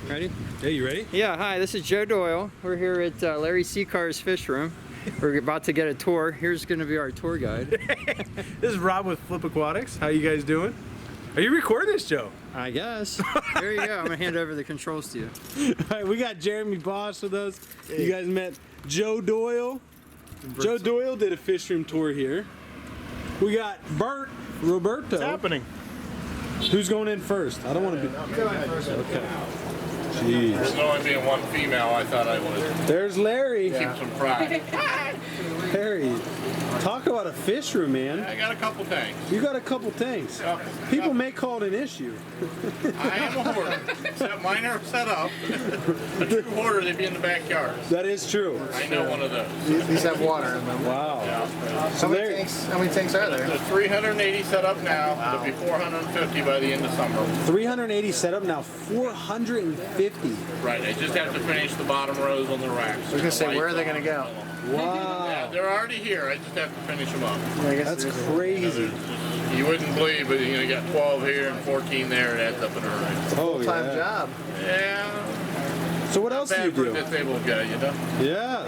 Ready? Hey, you ready? Yeah, hi, this is Joe Doyle. We're here at Larry Seacar's fish room. We're about to get a tour. Here's going to be our tour guide. This is Rob with Flip Aquatics. How you guys doing? Are you recording this, Joe? I guess. There you go. I'm going to hand over the controls to you. All right, we got Jeremy Bosch with us. Hey. You guys met Joe Doyle. Joe Doyle did a fish room tour here. We got Roberto. What's happening? Who's going in first? I don't want to be. I'm going first. Okay. Jeez. There's only being one female, I thought I would There's Larry. keep some pride. Larry, talk about a fish room, man. I got a couple tanks. You got a couple tanks. Yep. People may call it an issue. I am a hoarder. Except mine are set up. A true hoarder, they'd be in the backyard. That is true. I know one of those. These have water in them. Wow. Yeah. How many tanks are there? There's 380 set up now. There'll be 450 by the end of summer. 380 set up now, 450. Right, I just have to finish the bottom rows on the racks. I was going to say, where are they going to go? Wow. Yeah, they're already here. I just have to finish them up. That's crazy. You wouldn't believe, but you got 12 here and 14 there. It adds up in a hurry. Oh, Full-time yeah. job. Yeah. So what else do you Bad for do? a disabled guy, you know? Yeah.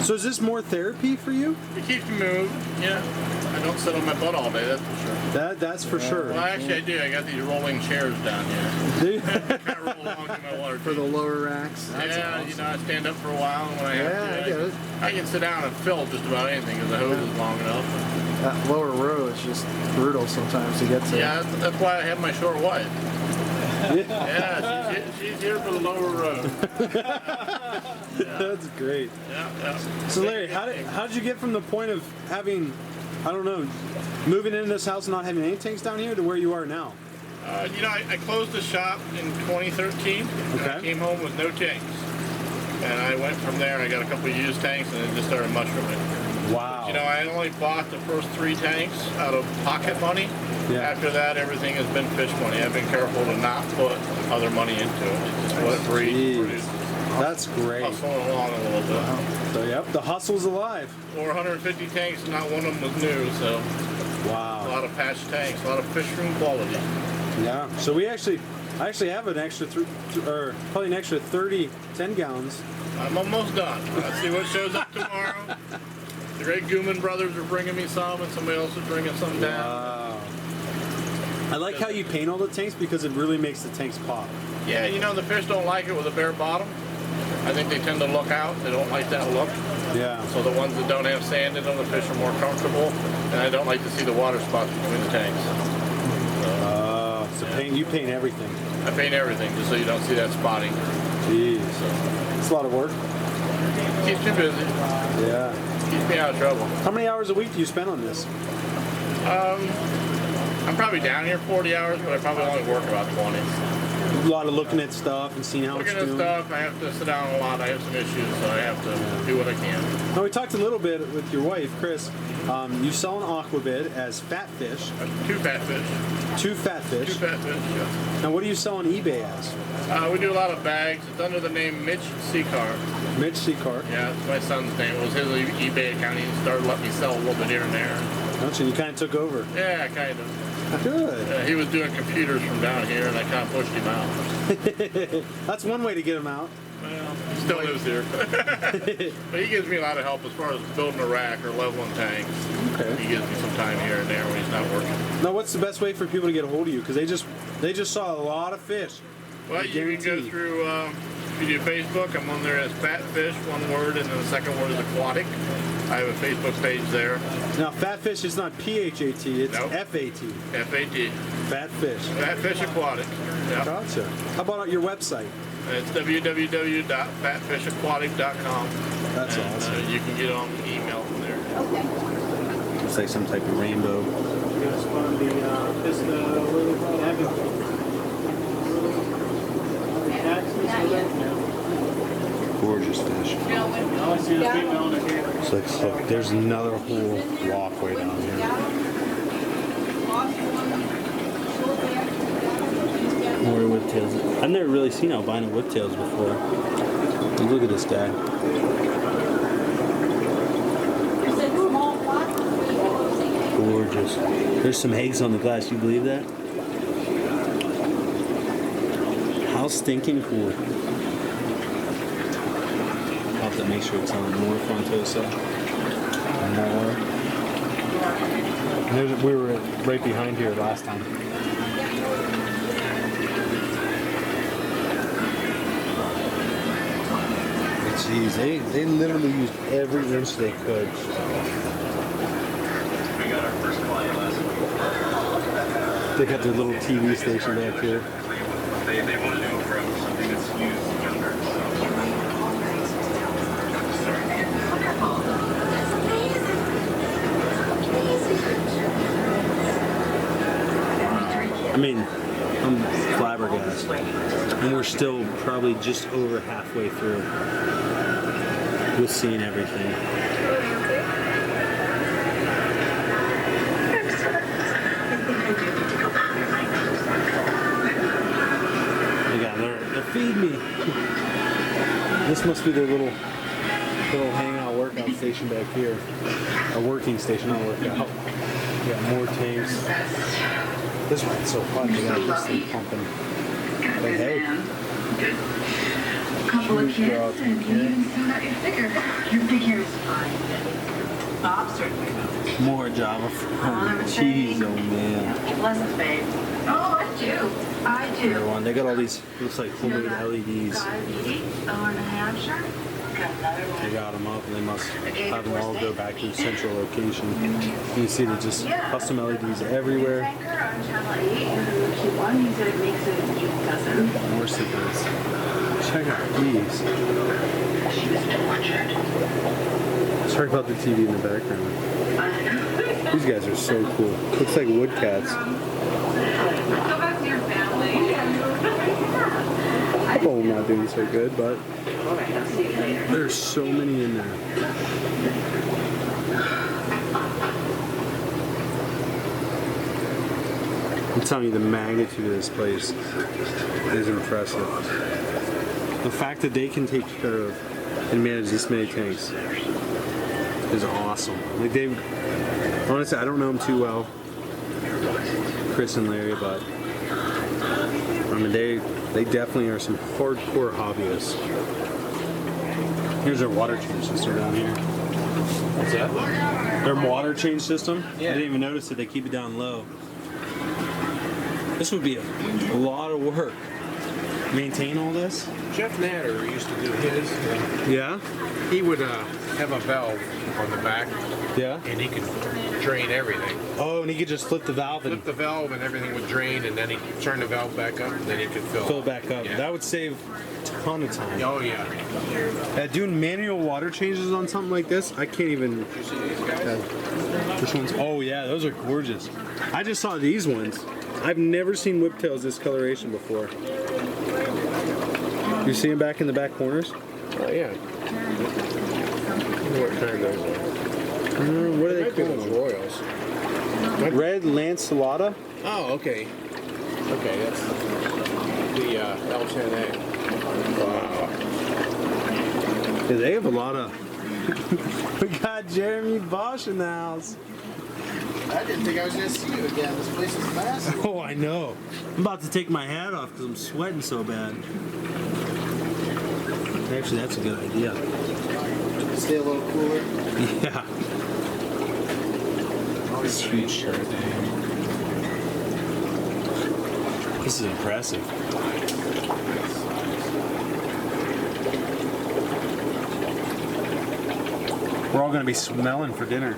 So is this more therapy for you? It keeps me moving. Yeah. I don't sit on my butt all day, that's for sure. That's for sure. Well, actually, I do. I got these rolling chairs down here. Dude. I can't roll along to my water. For the lower racks. Yeah, you know, I stand up for a while, and when I have Yeah, I get it. I can sit down and fill just about anything because the hose is long enough. That lower row is just brutal sometimes to get to. Yeah, that's why I have my short wife. Yeah, she's here for the lower road. That's great. Yeah. So Larry, how did you get from the point of having, I don't know, moving into this house and not having any tanks down here to where you are now? You know, I closed the shop in 2013. And I came home with no tanks. And I went from there and I got a couple of used tanks and it just started mushrooming. Wow. You know, I only bought the first 3 tanks out of pocket money. Yeah. After that, everything has been fish money. I've been careful to not put other money into it. It's just what it breeds. That's great. Hustling along a little bit. So yep, the hustle's alive. 450 tanks, and not one of them was new, so a Wow. lot of patch tanks, a lot of fish room quality. Yeah. So I actually have an extra, probably an extra 30 10 gallons. I'm almost done. Let's see what shows up tomorrow. The Great Gooman brothers are bringing me some, and somebody else is bringing some down. Wow. I like how you paint all the tanks because it really makes the tanks pop. Yeah, you know, the fish don't like it with a bare bottom. I think they tend to look out. They don't like that look. Yeah. So the ones that don't have sand in them, the fish are more comfortable. And I don't like to see the water spots between the tanks. So you paint everything. I paint everything just so you don't see that spotting. Jeez. It's a lot of work. Keeps me busy. Yeah. Keeps me out of trouble. How many hours a week do you spend on this? I'm probably down here 40 hours, but I probably only work about 20. A lot of looking at stuff and seeing how Looking it's at doing. stuff, I have to sit down a lot. I have some issues, so I have to do what I can. Now we talked a little bit with your wife, Kris. You sell an Aquabid as fat fish. 2 fat fish. 2 fat fish. 2 fat fish, yeah. Now what do you sell on eBay as? We do a lot of bags. It's under the name Mitch Seacar. Mitch Seacar. Yeah, it's my son's name. It was his eBay account. He started letting me sell a little bit here and there. Don't you? You kind of took over. Yeah, kind of. Good. He was doing computers from down here, and I kind of pushed him out. That's one way to get him out. Well, he still lives here. But he gives me a lot of help as far as building a rack or leveling tanks. Okay. He gives me some time here and there when he's not working. Now, what's the best way for people to get a hold of you? Because they just saw a lot of fish. Well, you can go through, if you do Facebook, I'm on there as Fat Fish, one word, and then the second word is aquatic. I have a Facebook page there. Now, fat fish is not PHAT, it's Nope. FAT. FAT. Fat fish. Fat Fish Aquatic. Yeah. Gotcha. How about your website? It's www.fatfishaquatic.com. That's awesome. You can get on email from there. It's like some type of rainbow. Gorgeous fish. So look, there's another whole walkway down here. More whiptails. I've never really seen albino whiptails before. Look at this guy. Gorgeous. There's some eggs on the glass. You believe that? How Smells stinking cool. I'll have to make sure it's on more Frontosa. More. We were right behind here last time. Jeez, they literally used every inch they could. They got their little TV station back here. They want to do it from something that's used younger. I mean, I'm flabbergasted. And we're still probably just over halfway through with seeing everything. They're feeding me. This must be their little hangout workout station back here. A working station, not workout. We got more tanks. This one's so fun. They got this thing pumping. But hey. Couple of kids and you even still got your figure. Your figure is fine. Bob certainly knows. More Java. Jeez, oh man. Pleasant babe. Oh, I do. I do. Another one. They got all these, looks like homemade LEDs. Over in Hampshire. They got them up and they must have them all go back to the central location. You see they're just custom LEDs everywhere. More cichlids. Check out these. Sorry about the TV in the background. These guys are so cool. Looks like wood cats. Go back to your family. Couple of them not doing so good, but there's so many in there. I'm telling you, the magnitude of this place is impressive. The fact that they can take care of and manage this many tanks is awesome. Like honestly, I don't know them too well, Kris and Larry, but I mean, they definitely are some hardcore hobbyists. Here's their water change system down here. What's that? Their water change system? Yeah. I didn't even notice it. They keep it down low. This would be a lot of work. Maintain all this? Jeff Natter used to do his. Yeah? He would have a valve on the back, Yeah? and he could drain everything. Oh, and he could just flip the valve and Flip the valve, and everything would drain, and then he could turn the valve back up, and then he could fill it back up. Yeah. That would save a ton of time. Oh yeah. Doing manual water changes on something like this, I can't even... Did you see these guys? Which ones? Oh yeah, those are gorgeous. I just saw these ones. I've never seen whiptails this coloration before. You see them back in the back corners? Oh yeah. I wonder what kind those are. What are they Might be those called? Royals. Red Lancelota? Oh, okay. Okay, that's the L10A. Wow. Yeah, they have a lot of... We got Jeremy Bosch in the house. I didn't think I was going to see you again. This place is massive. Oh, I know. I'm about to take my hat off because I'm sweating so bad. Actually, that's a good idea. Stay a little cooler. Yeah. This huge shirt. This is impressive. We're all going to be smelling for dinner.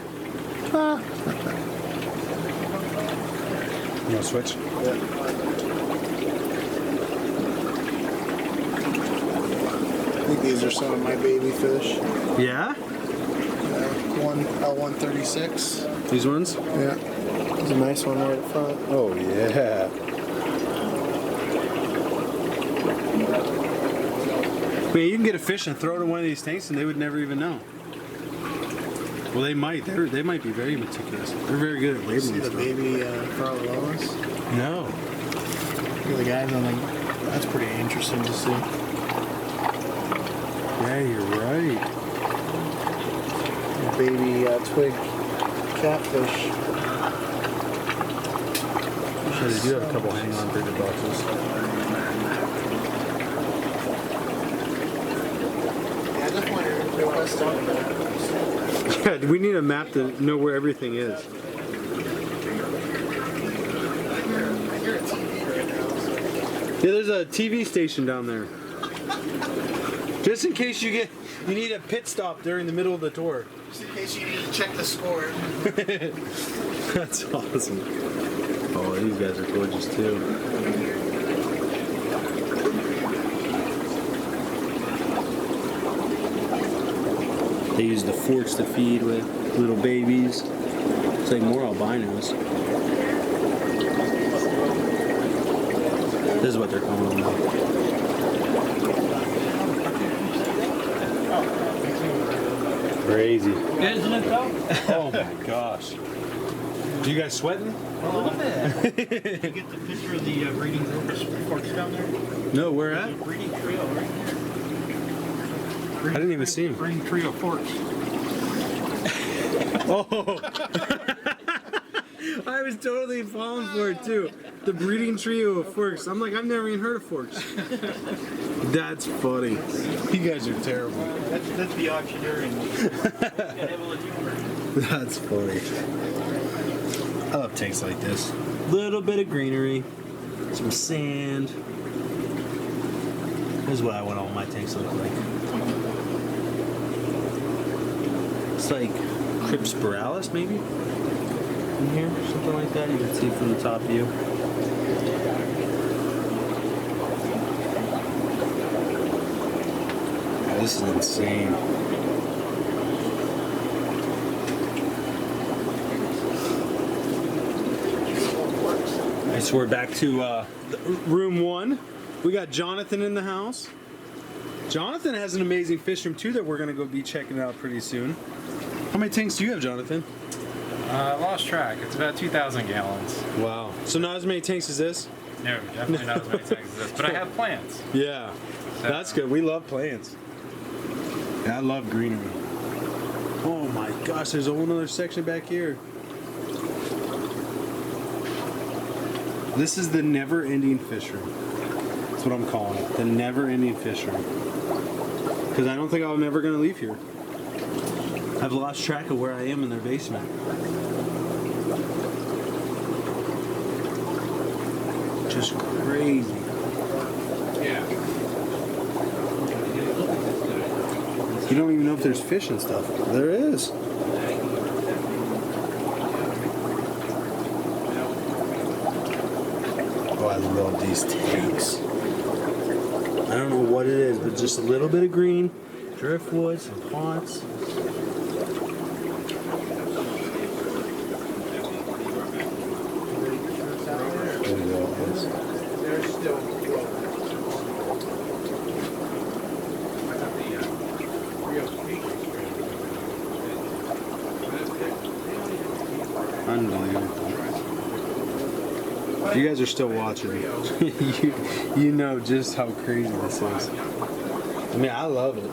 You want to switch? Yeah. I think these are some of my baby fish. Yeah? One L136. These ones? Yeah. There's a nice one right up front. Oh, yeah. Man, you can get a fish and throw it in one of these tanks and they would never even know. Well, they might. They might be very meticulous. They're very good at See labeling the stuff. baby Farallones? No. Look at the guys on the... That's pretty interesting to see. Yeah, you're right. Baby twig catfish. Sure, they do have a couple hang-on bigger boxes. Yeah, we need a map to know where everything is. Yeah, there's a TV station down there. Just in case you need a pit stop during the middle of the tour. Just in case you need to check the score. That's awesome. Oh, these guys are gorgeous too. They use the forks to feed with little babies. It's like more albinos. This is what they're calling them. Crazy. Isn't it though? Oh my gosh. You guys sweating? A little bit. Did you get the picture of the breeding forks down there? No, where at? The breeding trio right here. I didn't even see him. Breeding trio forks. Oh! I was totally falling for it too. The breeding trio of forks. I'm like, I've never even heard of forks. That's funny. You guys are terrible. That's the auctioneering. That's funny. I love tanks like this. Little bit of greenery, some sand. This is what I want all my tanks to look like. It's like Crypspiralis, maybe? In here, something like that. You can see from the top view. Oh, this is insane. Alright, so we're back to room 1. We got Jonathan in the house. Jonathan has an amazing fish room too that we're gonna go be checking out pretty soon. How many tanks do you have, Jonathan? Lost track. It's about 2,000 gallons. Wow. So not as many tanks as this? No, definitely not as many tanks as this. But I have plants. Yeah. That's good. We love plants. Yeah, I love greenery. Oh my gosh, there's a whole other section back here. This is the never-ending fish room. That's what I'm calling it. The never-ending fish room. Because I don't think I'm ever going to leave here. I've lost track of where I am in their basement. Just crazy. Yeah. You don't even know if there's fish and stuff. There is. Oh, I love these tanks. I don't know what it is, but just a little bit of green, driftwood, some ponds. Unbelievable. You guys are still watching. you know just how crazy this is. I mean, I love it.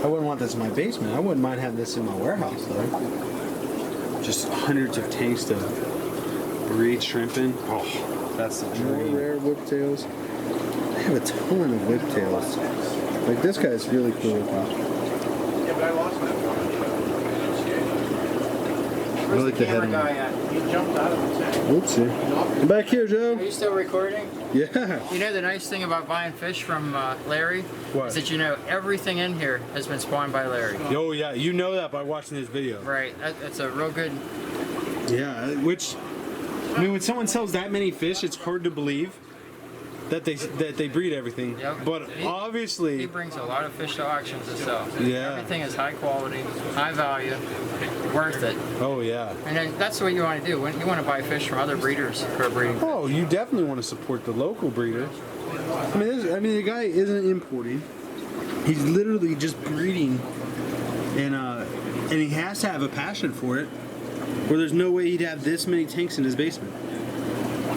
I wouldn't want this in my basement. I wouldn't mind having this in my warehouse, though. Just hundreds of tanks to breed shrimp in. Oh, that's the dream. More rare whiptails. I have a ton of whiptails. Like, this guy's really cool looking. Yeah, but I lost my phone. I like the head on guy it. at? He jumped out of the tank. Oopsie. I'm back here, Joe. Are you still recording? Yeah. You know the nice thing about buying fish from Larry? What? Is that you know everything in here has been spawned by Larry. Oh, yeah. You know that by watching this video. Right. That's a real good... Yeah, which, I mean, when someone sells that many fish, it's hard to believe that they breed everything. Yep. But He obviously, brings a lot of fish to auctions to sell. Yeah. Everything is high quality, high value, worth it. oh yeah. And then that's what you want to do. You want to buy fish from other breeders who are breeding. Oh, you definitely want to support the local breeder. I mean, the guy isn't importing. He's literally just breeding, and he has to have a passion for it. Or there's no way he'd have this many tanks in his basement.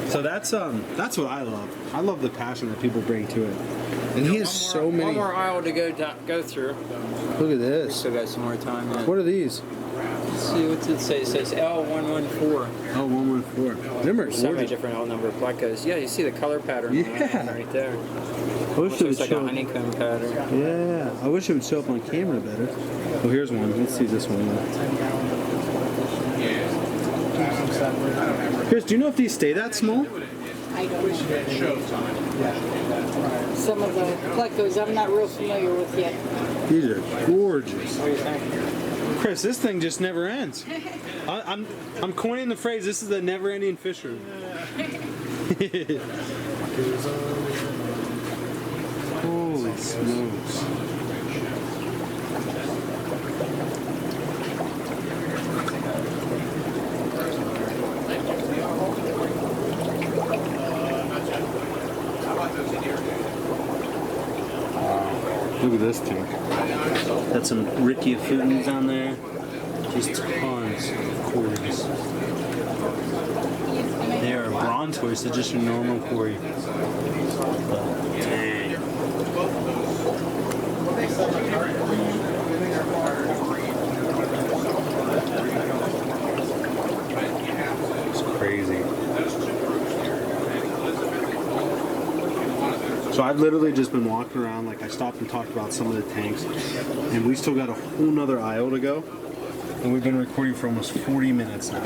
So that's what I love. I love the passion that people bring to it. And he has so many. One more aisle to go through. Look at this. Still got some more time. What are these? let's see, what's it say? It says L114. Oh, 114. Them are So many gorgeous. different L number plecos. Yeah, you see the color pattern on that one right there. I wish it Looks would like a show. honeycomb pattern. Yeah, I wish it would show up on camera better. Oh, here's one. Let's see this one. Chris, do you know if these stay that small? I don't know. Some of the plecos I'm not real familiar with yet. These are gorgeous. What do you think? Chris, this thing just never ends. I'm coining the phrase, this is the never-ending fish room. Holy smokes. Look at this tank. Got some Rickia Futons on there. Just tons of quarries. They are bronze quarries, so just your normal quarry. But dang. It's crazy. So I've literally just been walking around, like I stopped and talked about some of the tanks, and we still got a whole nother aisle to go, and we've been recording for almost 40 minutes now.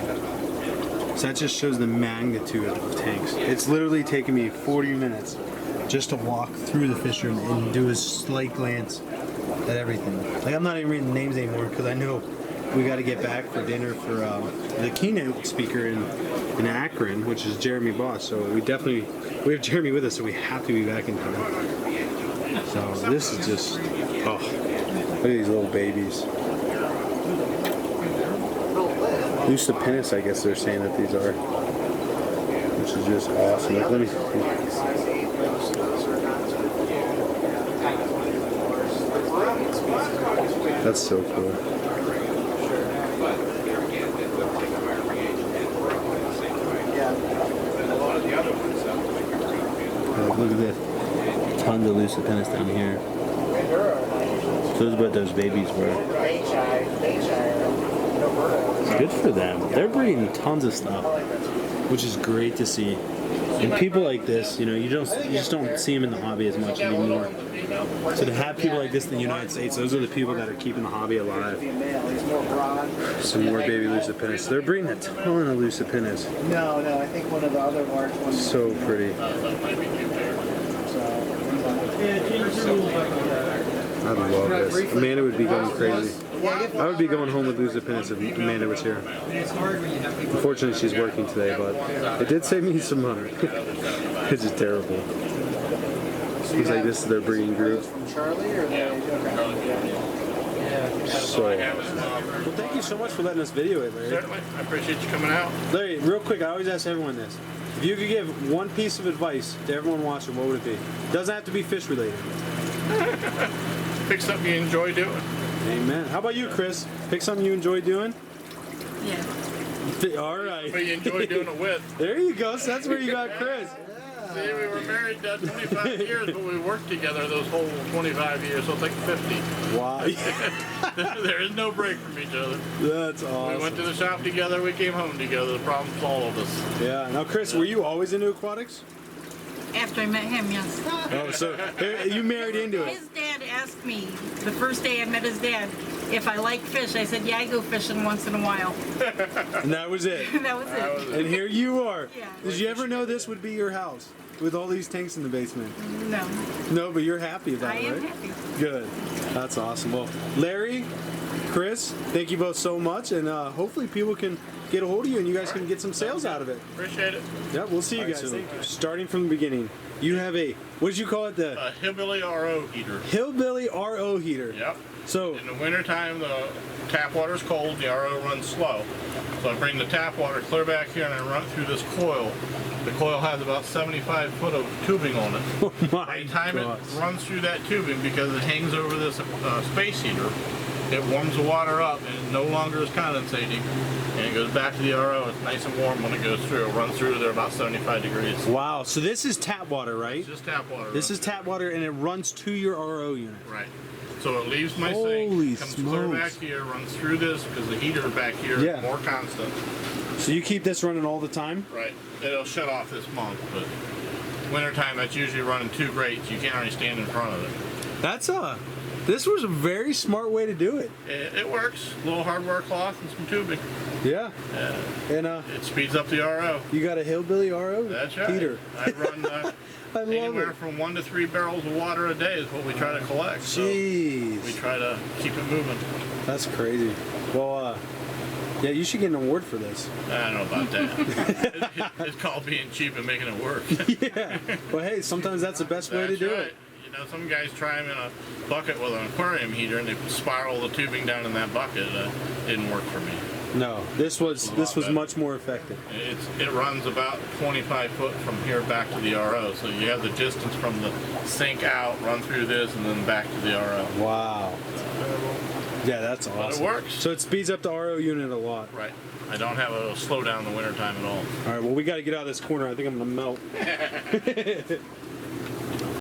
So that just shows the magnitude of tanks. It's literally taken me 40 minutes just to walk through the fish room and do a slight glance at everything. Like I'm not even reading names anymore because I know we got to get back for dinner for the keynote speaker in Akron, which is Jeremy Boss. So we have Jeremy with us, so we have to be back in time. So this is just, oh, look at these little babies. Lucipinus, I guess they're saying that these are, which is just awesome. Like, let me see. That's so cool. Look at this. Tons of Lucipinus down here. So this is what those babies were. Good for them. They're breeding tons of stuff, which is great to see. And people like this, you know, you just don't see them in the hobby as much anymore. So to have people like this in the United States, those are the people that are keeping the hobby alive. Some more baby Lucipinus. They're breeding a ton of Lucipinus. No, I think one of the other large ones. So pretty. I love this. Amanda would be going crazy. I would be going home with Lucipinus if Amanda was here. Unfortunately, she's working today, but it did save me some money. It's just terrible. Looks like this is their breeding group. Charlie or So, well, thank you so much for letting us video it, Larry. Certainly. I appreciate you coming out. Larry, real quick, I always ask everyone this. If you could give one piece of advice to everyone watching, what would it be? Doesn't have to be fish related. Pick something you enjoy doing. Amen. How about you, Chris? Pick something you enjoy doing? Yeah. All right. But you enjoy doing it with. There you go. So that's where you got Chris. See, we were married 25 years, but we worked together those whole 25 years, so it's like 50. Wow. There is no break from each other. That's awesome. We went to the shop together, we came home together. The problem solved us. Yeah. Now, Chris, were you always into aquatics? After I met him, yes. Oh, so you married into it. His dad asked me, the first day I met his dad, if I like fish. I said, yeah, I go fishing once in a while. And that was it. That was it. And here you are. Yeah. Did you ever know this would be your house with all these tanks in the basement? No. No, but you're happy about I it, am right? happy. Good. That's awesome. Well, Larry, Chris, thank you both so much, and hopefully people can get a hold of you and you guys can get some sales out of it. Appreciate it. Yeah, we'll see you guys. Thank you. Starting from the beginning, you have a, what did you call it? The Hillbilly RO heater. Hillbilly RO heater. Yep. So In the wintertime, the tap water's cold, the RO runs slow. So I bring the tap water clear back here and I run it through this coil. The coil has about 75 foot of tubing on it. oh my By the time gosh. it runs through that tubing, because it hangs over this space heater, it warms the water up and it no longer is condensating. And it goes back to the RO. It's nice and warm when it goes through. It runs through there about 75 degrees. Wow, so this is tap water, right? It's just tap water. This is tap water and it runs to your RO unit. Right. So it leaves my Holy sink, comes clear back smokes. here, runs through this because the heater back here is Yeah. more constant. So you keep this running all the time? Right. It'll shut off this month, but wintertime that's usually running 2 grates. You can't really stand in front of it. This was a very smart way to do it. It works. A little hardware cloth and some tubing. Yeah. And It speeds up the RO. you got a hillbilly RO That's right. heater. I run I love anywhere it. from 1 to 3 barrels of water a day is what we try to collect. So we Jeez. try to keep it moving. That's crazy. Well, yeah, you should get an award for this. I don't know about that. It's called being cheap and making it work. Yeah. Well, hey, sometimes that's the best way to That's do right. it. You know, some guys try them in a bucket with an aquarium heater and they spiral the tubing down in that bucket. Didn't work for me. No, this was better. much more effective. It runs about 25 foot from here back to the RO. So you have the distance from the sink out, run through this, and then back to the RO. Wow. Yeah, that's But awesome. it works. So it speeds up the RO unit a lot. Right. I don't have a slow down in the wintertime at all. All right, well, we got to get out of this corner. I think I'm going to melt.